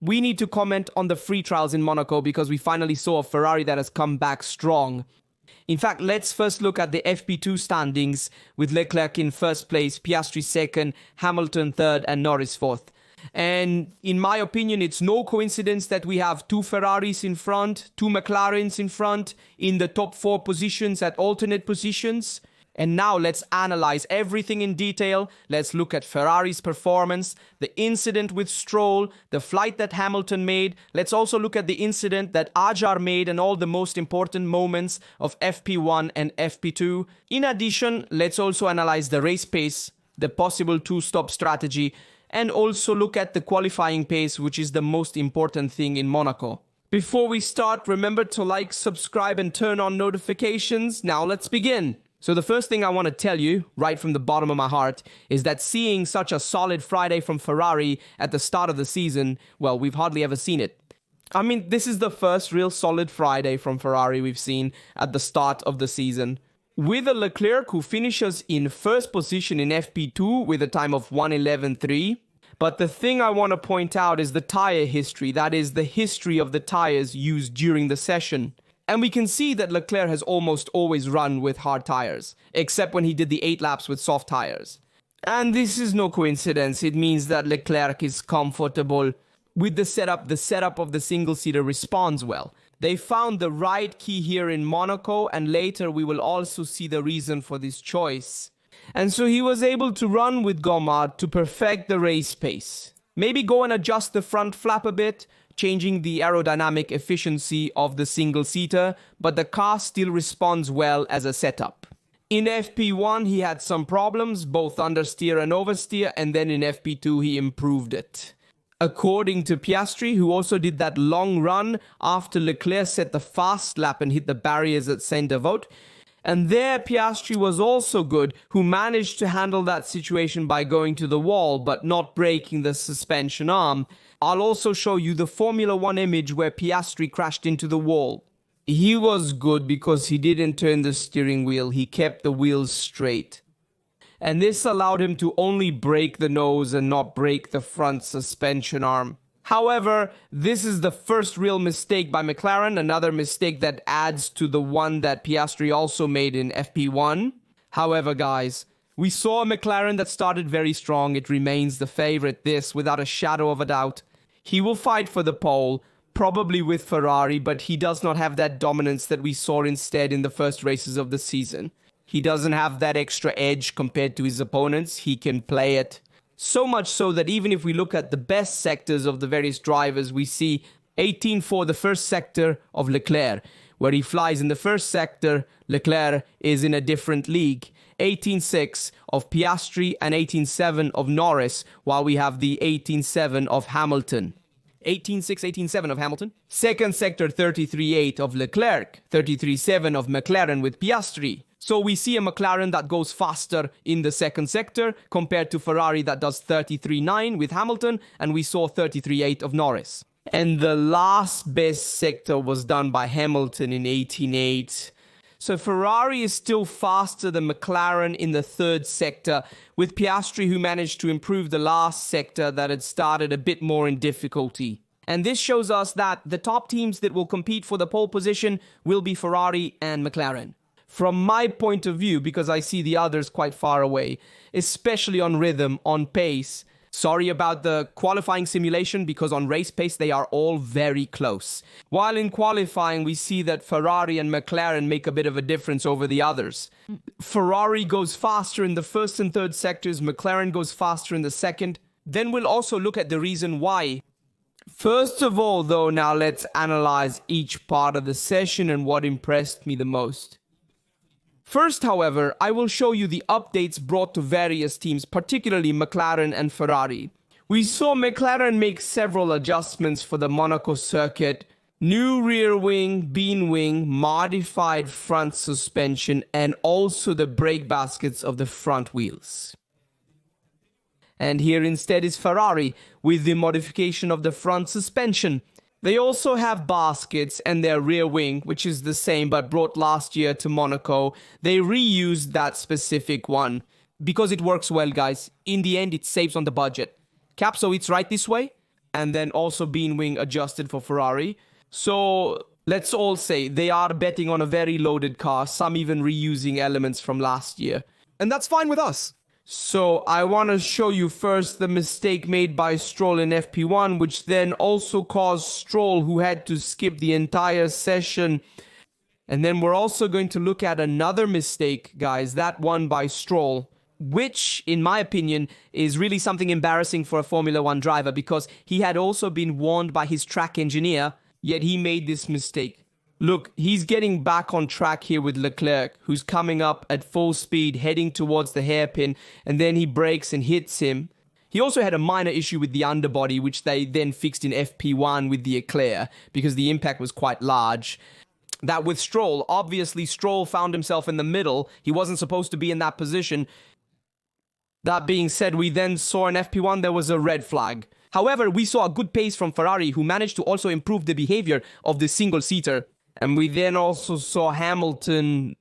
we need to comment on the free trials in Monaco because we finally saw a Ferrari that has come back strong. In fact, let's first look at the FP2 standings with Leclerc in first place, Piastri second, Hamilton third, and Norris fourth. And in my opinion, it's no coincidence that we have two Ferraris in front, two McLarens in front, in the top 4 positions at alternate positions. And now let's analyze everything in detail. Let's look at Ferrari's performance, the incident with Stroll, the flight that Hamilton made. Let's also look at the incident that Ajar made and all the most important moments of FP1 and FP2. In addition, let's also analyze the race pace, the possible 2-stop strategy, and also look at the qualifying pace, which is the most important thing in Monaco. Before we start, remember to like, subscribe, and turn on notifications. Now let's begin. So the first thing I want to tell you, right from the bottom of my heart, is that seeing such a solid Friday from Ferrari at the start of the season, well, we've hardly ever seen it. I mean, this is the first real solid Friday from Ferrari we've seen at the start of the season. With a Leclerc who finishes in first position in FP2 with a time of 1:11.3. But the thing I want to point out is the tire history, that is the history of the tires used during the session. And we can see that Leclerc has almost always run with hard tires, except when he did the 8 laps with soft tires. And this is no coincidence, it means that Leclerc is comfortable with the setup of the single-seater responds well. They found the right key here in Monaco, and later we will also see the reason for this choice. And so he was able to run with Gomard to perfect the race pace. Maybe go and adjust the front flap a bit, changing the aerodynamic efficiency of the single-seater, but the car still responds well as a setup. In FP1 he had some problems, both understeer and oversteer, and then in FP2 he improved it. According to Piastri, who also did that long run after Leclerc set the fast lap and hit the barriers at center vote. And there Piastri was also good, who managed to handle that situation by going to the wall but not breaking the suspension arm. I'll also show you the Formula 1 image where Piastri crashed into the wall. He was good because he didn't turn the steering wheel, he kept the wheels straight. And this allowed him to only break the nose and not break the front suspension arm. However, this is the first real mistake by McLaren, another mistake that adds to the one that Piastri also made in FP1. However, guys, we saw a McLaren that started very strong. It remains the favorite, this without a shadow of a doubt. He will fight for the pole, probably with Ferrari, but he does not have that dominance that we saw instead in the first races of the season. He doesn't have that extra edge compared to his opponents. He can play it. So much so that even if we look at the best sectors of the various drivers, we see 18.4, the first sector of Leclerc. Where he flies in the first sector, Leclerc is in a different league. 18.6 of Piastri and 18.7 of Norris, while we have the 18.7 of Hamilton. 18.6, 18.7 of Hamilton. Second sector, 33.8 of Leclerc. 33.7 of McLaren with Piastri. So we see a McLaren that goes faster in the second sector compared to Ferrari that does 33.9 with Hamilton, and we saw 33.8 of Norris. And the last best sector was done by Hamilton in 18.8. So Ferrari is still faster than McLaren in the third sector, with Piastri who managed to improve the last sector that had started a bit more in difficulty. And this shows us that the top teams that will compete for the pole position will be Ferrari and McLaren. From my point of view, because I see the others quite far away, especially on rhythm, on pace. Sorry about the qualifying simulation, because on race pace they are all very close. While in qualifying we see that Ferrari and McLaren make a bit of a difference over the others. Ferrari goes faster in the first and third sectors, McLaren goes faster in the second. Then we'll also look at the reason why. First of all though, now let's analyze each part of the session and what impressed me the most. First, however, I will show you the updates brought to various teams, particularly McLaren and Ferrari. We saw McLaren make several adjustments for the Monaco circuit. New rear wing, beam wing, modified front suspension, and also the brake baskets of the front wheels. And here instead is Ferrari with the modification of the front suspension. They also have baskets and their rear wing, which is the same but brought last year to Monaco. They reused that specific one because it works well, guys. In the end, it saves on the budget. Capso, it's right this way? and then also beam wing adjusted for Ferrari. So let's all say they are betting on a very loaded car, some even reusing elements from last year. And that's fine with us. So I want to show you first the mistake made by Stroll in FP1, which then also caused Stroll, who had to skip the entire session. And then we're also going to look at another mistake, guys, that one by Stroll, which, in my opinion, is really something embarrassing for a Formula One driver because he had also been warned by his track engineer, yet he made this mistake. Look, he's getting back on track here with Leclerc, who's coming up at full speed, heading towards the hairpin, and then he brakes and hits him. He also had a minor issue with the underbody, which they then fixed in FP1 with the Leclerc, because the impact was quite large. That with Stroll, obviously Stroll found himself in the middle. He wasn't supposed to be in that position. That being said, we then saw in FP1 there was a red flag. However, we saw a good pace from Ferrari, who managed to also improve the behavior of the single-seater. And we then also saw Hamilton.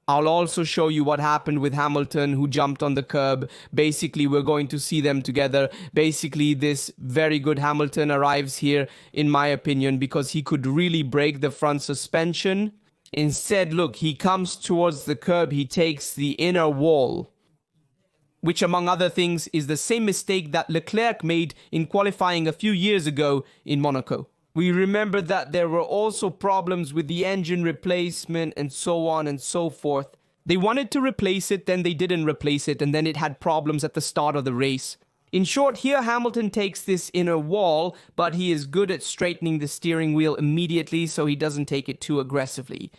I'll also show you what happened with Hamilton, who jumped on the curb. Basically, we're going to see them together. Basically, this very good Hamilton arrives here, in my opinion, because he could really break the front suspension. Instead, look, he comes towards the curb. He takes the inner wall, which, among other things, is the same mistake that Leclerc made in qualifying a few years ago in Monaco. We remember that there were also problems with the engine replacement and so on and so forth. They wanted to replace it, then they didn't replace it, and then it had problems at the start of the race. In short, here Hamilton takes this inner wall, but he is good at straightening the steering wheel immediately, so he doesn't take it too aggressively.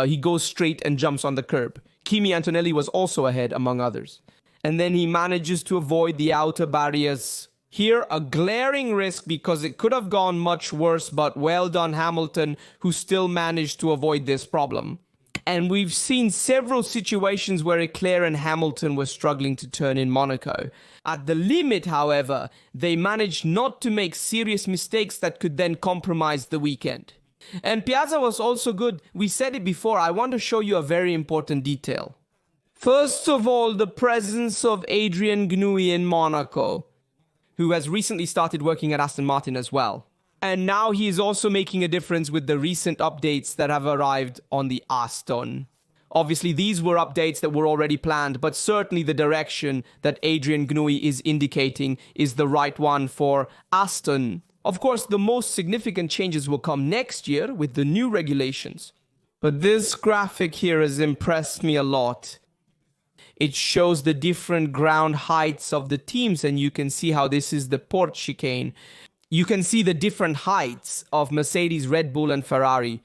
He goes straight and jumps on the curb. Kimi Antonelli was also ahead, among others. And then he manages to avoid the outer barriers. Here, a glaring risk because it could have gone much worse, but well done Hamilton, who still managed to avoid this problem. And we've seen several situations where Leclerc and Hamilton were struggling to turn in Monaco. At the limit, however, they managed not to make serious mistakes that could then compromise the weekend. And Piazza was also good. We said it before, I want to show you a very important detail. First of all, the presence of Adrian Newey in Monaco, who has recently started working at Aston Martin as well. And now he is also making a difference with the recent updates that have arrived on the Aston. Obviously, these were updates that were already planned, but certainly the direction that Adrian Newey is indicating is the right one for Aston. Of course, the most significant changes will come next year with the new regulations. But this graphic here has impressed me a lot. It shows the different ground heights of the teams, and you can see how this is the port chicane. You can see the different heights of Mercedes, Red Bull, and Ferrari.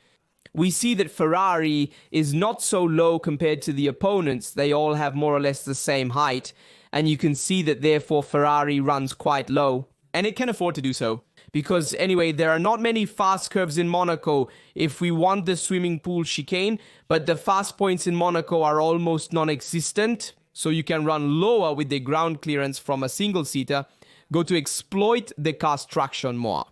We see that Ferrari is not so low compared to the opponents. They all have more or less the same height. And you can see that therefore Ferrari runs quite low. And it can afford to do so. Because anyway, there are not many fast curves in Monaco if we want the swimming pool chicane, but the fast points in Monaco are almost non-existent, so you can run lower with the ground clearance from a single-seater, go to exploit the cast traction more.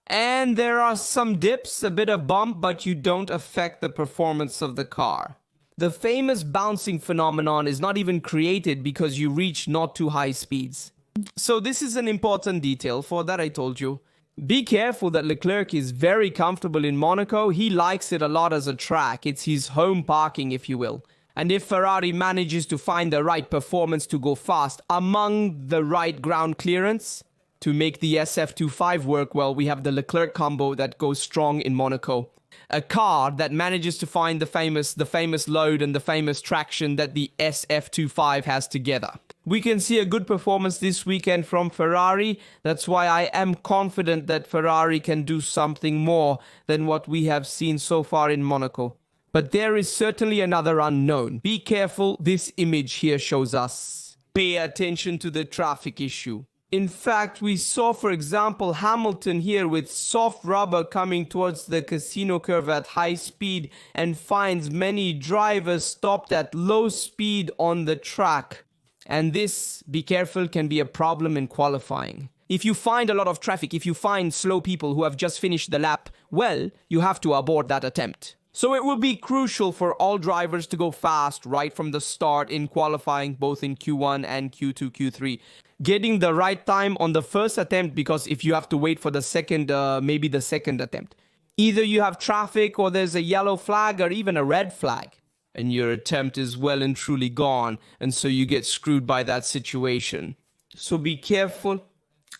And there are some dips, a bit of bump, but you don't affect the performance of the car. The famous bouncing phenomenon is not even created because you reach not too high speeds. So this is an important detail, for that I told you. Be careful that Leclerc is very comfortable in Monaco. He likes it a lot as a track. It's his home parking, if you will. And if Ferrari manages to find the right performance to go fast among the right ground clearance to make the SF25 work well, we have the Leclerc combo that goes strong in Monaco. A car that manages to find the famous load and the famous traction that the SF25 has together. We can see a good performance this weekend from Ferrari. That's why I am confident that Ferrari can do something more than what we have seen so far in Monaco. But there is certainly another unknown. Be careful, this image here shows us. Pay attention to the traffic issue. In fact, we saw, for example, Hamilton here with soft rubber coming towards the casino curve at high speed and finds many drivers stopped at low speed on the track. And this, be careful, can be a problem in qualifying. If you find a lot of traffic, if you find slow people who have just finished the lap, well, you have to abort that attempt. So it will be crucial for all drivers to go fast right from the start in qualifying, both in Q1 and Q2, Q3. Getting the right time on the first attempt, because if you have to wait for the second, maybe the second attempt, either you have traffic or there's a yellow flag or even a red flag, and your attempt is well and truly gone, and so you get screwed by that situation. So be careful.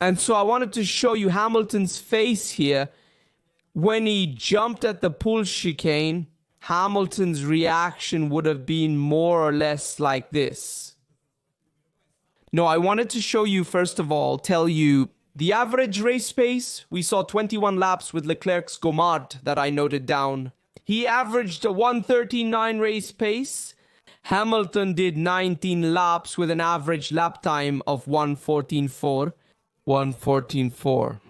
And so I wanted to show you Hamilton's face here. When he jumped at the pull chicane, Hamilton's reaction would have been more or less like this. No, I wanted to show you, first of all, tell you the average race pace. We saw 21 laps with Leclerc's Gomard that I noted down. He averaged a 1:13.9 race pace. Hamilton did 19 laps with an average lap time of 1:14.4. 1:14.4.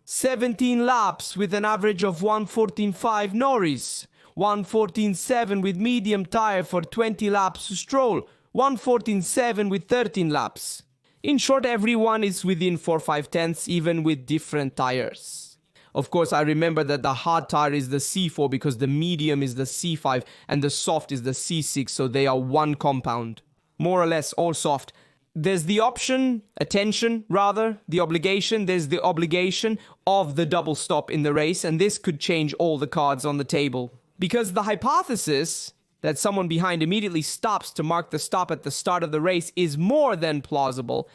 17 laps with an average of 1:14.5 Norris, 1:14.7 with medium tire for 20 laps Stroll, 1:14.7 with 13 laps. In short, everyone is within 4-5 tenths, even with different tires. Of course, I remember that the hard tire is the C4 because the medium is the C5 and the soft is the C6, so they are one compound. More or less all soft. There's the option, the obligation, there's the obligation of the double stop in the race, and this could change all the cards on the table. Because the hypothesis that someone behind immediately stops to mark the stop at the start of the race is more than plausible.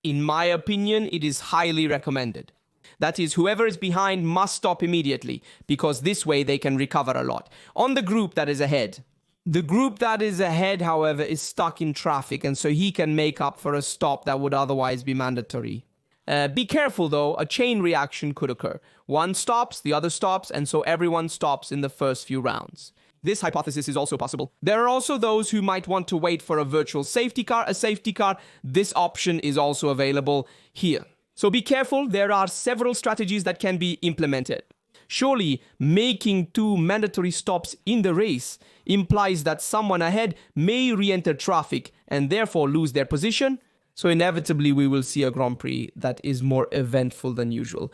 In my opinion, it is highly recommended. That is, whoever is behind must stop immediately, because this way they can recover a lot. On the group that is ahead. The group that is ahead, however, is stuck in traffic, and so he can make up for a stop that would otherwise be mandatory. Be careful, though, a chain reaction could occur. One stops, the other stops, and so everyone stops in the first few rounds. This hypothesis is also possible. There are also those who might want to wait for a virtual safety car, This option is also available here. So be careful, there are several strategies that can be implemented. Surely, making 2 mandatory stops in the race implies that someone ahead may re-enter traffic and therefore lose their position. So inevitably, we will see a Grand Prix that is more eventful than usual.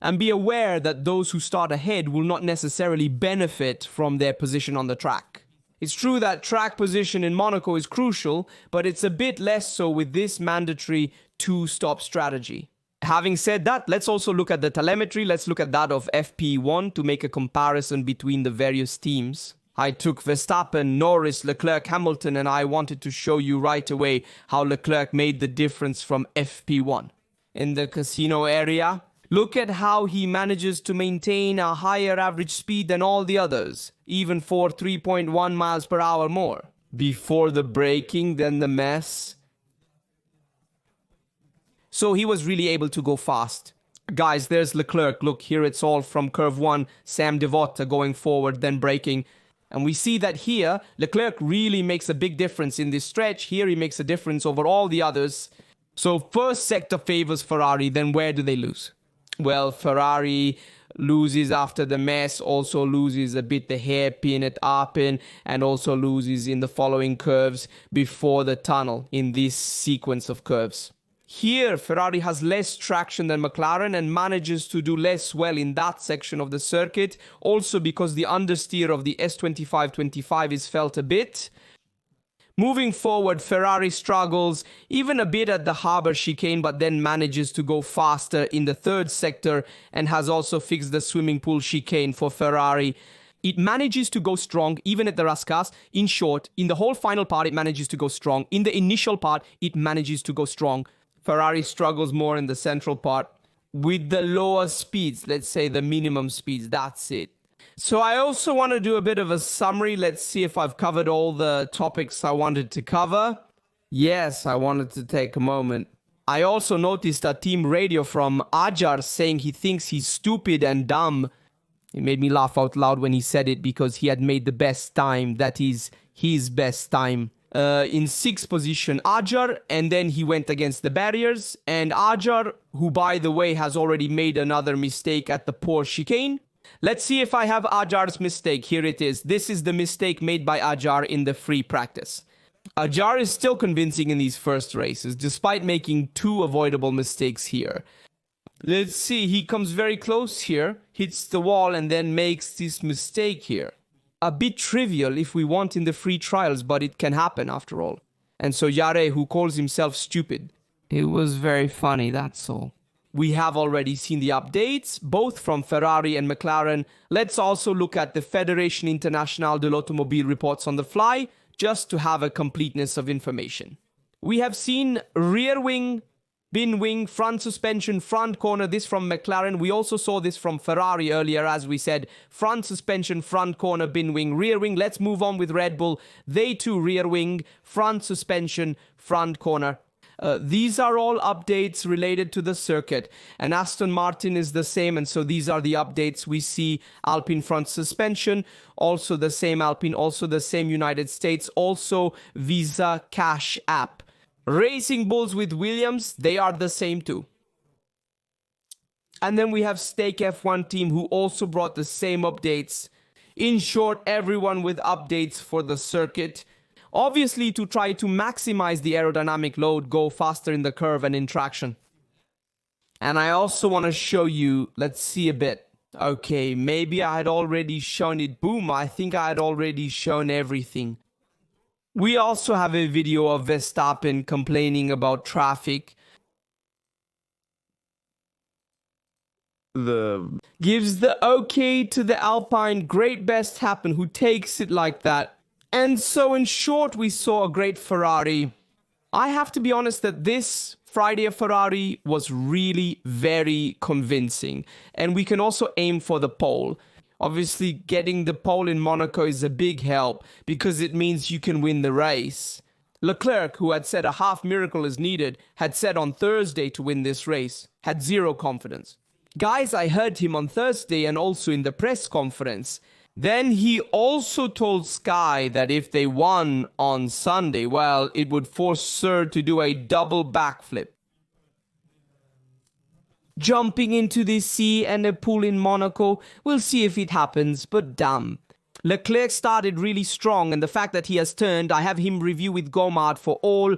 And be aware that those who start ahead will not necessarily benefit from their position on the track. It's true that track position in Monaco is crucial, but it's a bit less so with this mandatory 2-stop strategy. Having said that, let's also look at the telemetry. Let's look at that of FP1 to make a comparison between the various teams. I took Verstappen, Norris, Leclerc, Hamilton, and I wanted to show you right away how Leclerc made the difference from FP1. In the casino area, look at how he manages to maintain a higher average speed than all the others, even for 3.1 miles per hour more. Before the braking, then the mess. So he was really able to go fast. Guys, there's Leclerc. Look, here it's all from curve 1, Sam Devotta going forward, then braking. And we see that here, Leclerc really makes a big difference in this stretch. Here he makes a difference over all the others. So first sector favors Ferrari, then where do they lose? Well, Ferrari loses after the mess, also loses a bit the hairpin at Arpin, and also loses in the following curves before the tunnel in this sequence of curves. Here, Ferrari has less traction than McLaren and manages to do less well in that section of the circuit, also because the understeer of the S25-25 is felt a bit. Moving forward, Ferrari struggles even a bit at the harbour chicane, but then manages to go faster in the third sector and has also fixed the swimming pool chicane for Ferrari. It manages to go strong even at the Rascasse. In short, in the whole final part, it manages to go strong. In the initial part, it manages to go strong. Ferrari struggles more in the central part with the lower speeds, let's say the minimum speeds, that's it. So I also want to do a bit of a summary. Let's see if I've covered all the topics I wanted to cover. Yes, I wanted to take a moment. I also noticed a team radio from Ajar saying he thinks he's stupid and dumb. It made me laugh out loud when he said it because he had made the best time, that is his best time. In 6th position, Ajar, and then he went against the barriers. And Ajar, who by the way has already made another mistake at the poor chicane. Let's see if I have Ajar's mistake. Here it is. This is the mistake made by Ajar in the free practice. Ajar is still convincing in these first races, despite making 2 avoidable mistakes here. Let's see, he comes very close here, hits the wall, and then makes this mistake here. a bit trivial if we want in the free trials, but it can happen after all. And so Yare, who calls himself stupid, it was very funny, that's all. We have already seen the updates, both from Ferrari and McLaren. Let's also look at the Fédération Internationale de l'Automobile reports on the fly, just to have a completeness of information. We have seen rear wing, bin wing, front suspension, front corner, this from McLaren. We also saw this from Ferrari earlier, as we said, front suspension, front corner, bin wing, rear wing. Let's move on with Red Bull. They too, rear wing, front suspension, front corner. These are all updates related to the circuit, and Aston Martin is the same, and so these are the updates. We see Alpine front suspension, also the same Alpine, also the same United States, also Visa Cash App. Racing Bulls with Williams, they are the same too. And then we have Stake F1 team, who also brought the same updates. In short, everyone with updates for the circuit. Obviously, to try to maximize the aerodynamic load, go faster in the curve and in traction. And I also want to show you, let's see a bit. Okay, maybe I had already shown it. Boom, I think I had already shown everything. We also have a video of Verstappen complaining about traffic. Gives the okay to the Alpine, great Verstappen, who takes it like that. And so in short, we saw a great Ferrari. I have to be honest that this Friday of Ferrari was really very convincing. And we can also aim for the pole. Obviously, getting the pole in Monaco is a big help because it means you can win the race. Leclerc, who had said a half miracle is needed, had said on Thursday to win this race, had zero confidence. Guys, I heard him on Thursday and also in the press conference. Then he also told Sky that if they won on Sunday, well, it would force Sir to do a double backflip. Jumping into the sea and a pool in Monaco, we'll see if it happens, but damn. Leclerc started really strong, and the fact that he has turned, I have him review with Gomard for all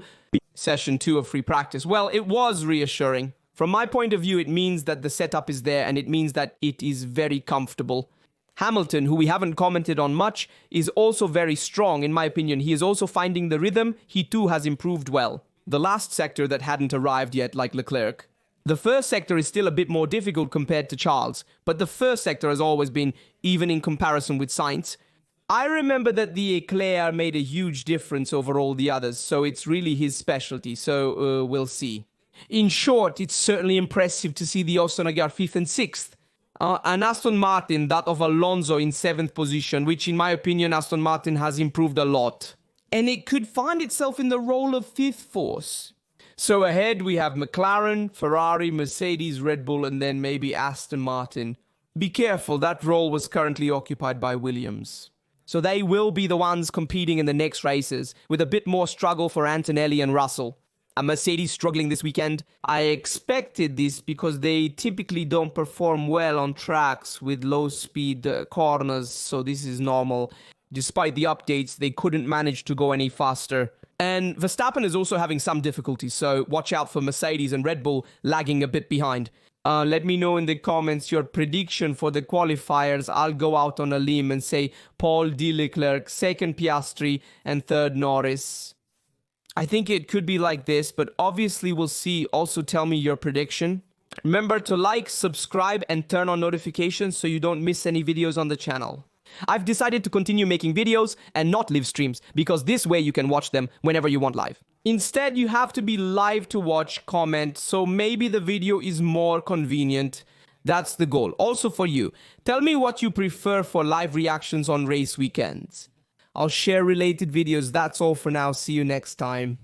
session 2 of free practice. Well, it was reassuring. From my point of view, it means that the setup is there, and it means that it is very comfortable. Hamilton, who we haven't commented on much, is also very strong, in my opinion. He is also finding the rhythm. He too has improved well. The last sector that hadn't arrived yet, like Leclerc. The first sector is still a bit more difficult compared to Charles, but the first sector has always been, even in comparison with Sainz. I remember that the Leclerc made a huge difference over all the others, so it's really his specialty, so we'll see. In short, it's certainly impressive to see the Osnagar 5th and 6th. And Aston Martin, that of Alonso in 7th position, which in my opinion Aston Martin has improved a lot. And it could find itself in the role of 5th force. So ahead we have McLaren, Ferrari, Mercedes, Red Bull, and then maybe Aston Martin. Be careful, that role was currently occupied by Williams. So they will be the ones competing in the next races, with a bit more struggle for Antonelli and Russell. And Mercedes struggling this weekend. I expected this because they typically don't perform well on tracks with low speed corners, so this is normal. Despite the updates, they couldn't manage to go any faster. And Verstappen is also having some difficulties, so watch out for Mercedes and Red Bull lagging a bit behind. Let me know in the comments your prediction for the qualifiers. I'll go out on a limb and say Paul D. Leclerc, 2nd Piastri, and 3rd Norris. I think it could be like this, but obviously we'll see. Also tell me your prediction. Remember to like, subscribe, and turn on notifications so you don't miss any videos on the channel. I've decided to continue making videos and not live streams, because this way you can watch them whenever you want live. Instead, you have to be live to watch, comment, so maybe the video is more convenient. That's the goal. Also for you, tell me what you prefer for live reactions on race weekends. I'll share related videos. That's all for now. See you next time.